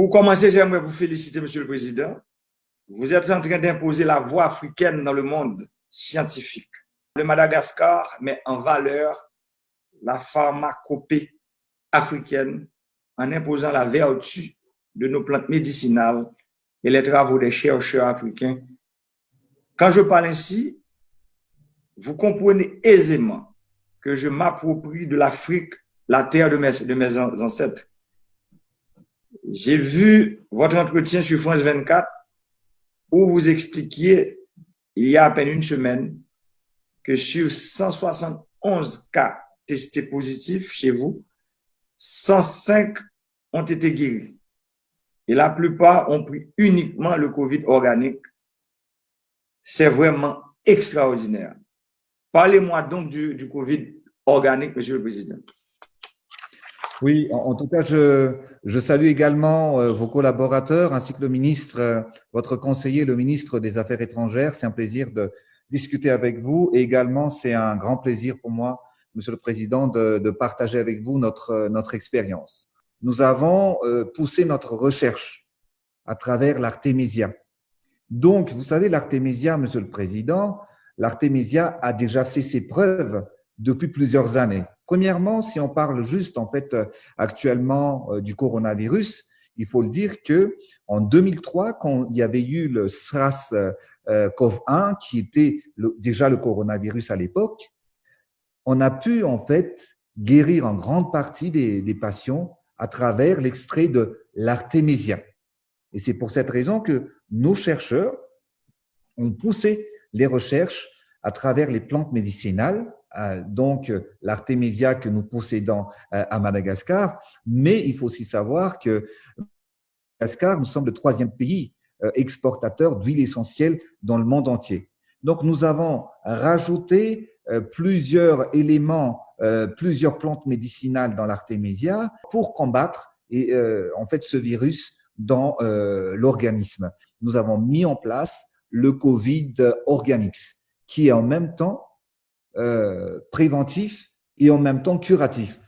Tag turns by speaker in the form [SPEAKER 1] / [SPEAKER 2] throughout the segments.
[SPEAKER 1] Pour commencer, j'aimerais vous féliciter, Monsieur le Président. Vous êtes en train d'imposer la voie africaine dans le monde scientifique. Le Madagascar met en valeur la pharmacopée africaine en imposant la vertu de nos plantes médicinales et les travaux des chercheurs africains. Quand je parle ainsi, vous comprenez aisément que je m'approprie de l'Afrique, la terre de mes ancêtres. J'ai vu votre entretien sur France 24 où vous expliquiez, il y a à peine une semaine, que sur 171 cas testés positifs chez vous, 105 ont été guéris. Et la plupart ont pris uniquement le Covid organique. C'est vraiment extraordinaire. Parlez-moi donc du Covid organique, Monsieur le Président.
[SPEAKER 2] Oui, en tout cas, je salue également vos collaborateurs ainsi que le ministre, votre conseiller, le ministre des Affaires étrangères. C'est un plaisir de discuter avec vous et également c'est un grand plaisir pour moi, Monsieur le Président, de partager avec vous notre expérience. Nous avons poussé notre recherche à travers l'Artémisia. Donc, vous savez, l'Artémisia, Monsieur le Président, l'Artémisia a déjà fait ses preuves depuis plusieurs années. Premièrement, si on parle juste en fait actuellement du coronavirus, il faut le dire que en 2003, quand il y avait eu le SARS-CoV-1, qui était déjà le coronavirus à l'époque, on a pu en fait guérir en grande partie des patients à travers l'extrait de l'Artémisia. Et c'est pour cette raison que nos chercheurs ont poussé les recherches à travers les plantes médicinales, donc l'Artémisia que nous possédons à Madagascar, mais il faut aussi savoir que Madagascar, nous sommes le 3e pays exportateur d'huile essentielle dans le monde entier. Donc nous avons rajouté plusieurs éléments, plusieurs plantes médicinales dans l'Artémisia pour combattre en fait ce virus dans l'organisme. Nous avons mis en place le Covid Organics, qui est en même temps préventif et en même temps curatif.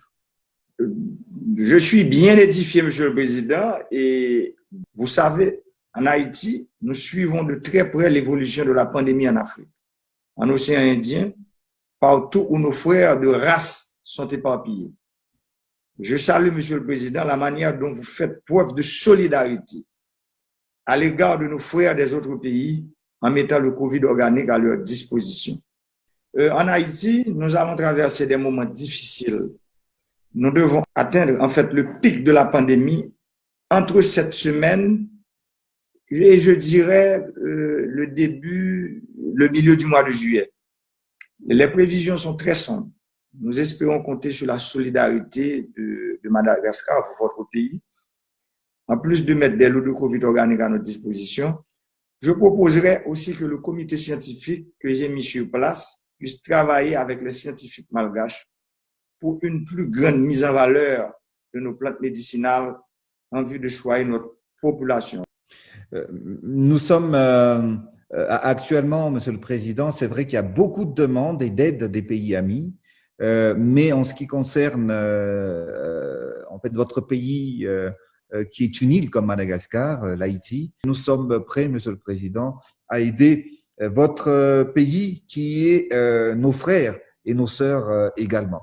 [SPEAKER 1] Je suis bien édifié, Monsieur le Président, et vous savez, en Haïti, nous suivons de très près l'évolution de la pandémie en Afrique, en océan Indien, partout où nos frères de race sont éparpillés. Je salue, Monsieur le Président, la manière dont vous faites preuve de solidarité à l'égard de nos frères des autres pays en mettant le Covid organique à leur disposition. En Haïti, nous avons traversé des moments difficiles. Nous devons atteindre en fait le pic de la pandémie entre cette semaine et je dirais le milieu du mois de juillet. Les prévisions sont très sombres. Nous espérons compter sur la solidarité de Madagascar, votre pays. En plus de mettre des lots de Covid organique à notre disposition, je proposerai aussi que le comité scientifique que j'ai mis sur place puisse travailler avec les scientifiques malgaches pour une plus grande mise en valeur de nos plantes médicinales en vue de soigner notre population.
[SPEAKER 2] Nous sommes actuellement, Monsieur le Président, c'est vrai qu'il y a beaucoup de demandes et d'aides des pays amis, mais en ce qui concerne en fait votre pays qui est une île comme Madagascar, l'Haïti, nous sommes prêts, Monsieur le Président, à aider votre pays qui est nos frères et nos sœurs également.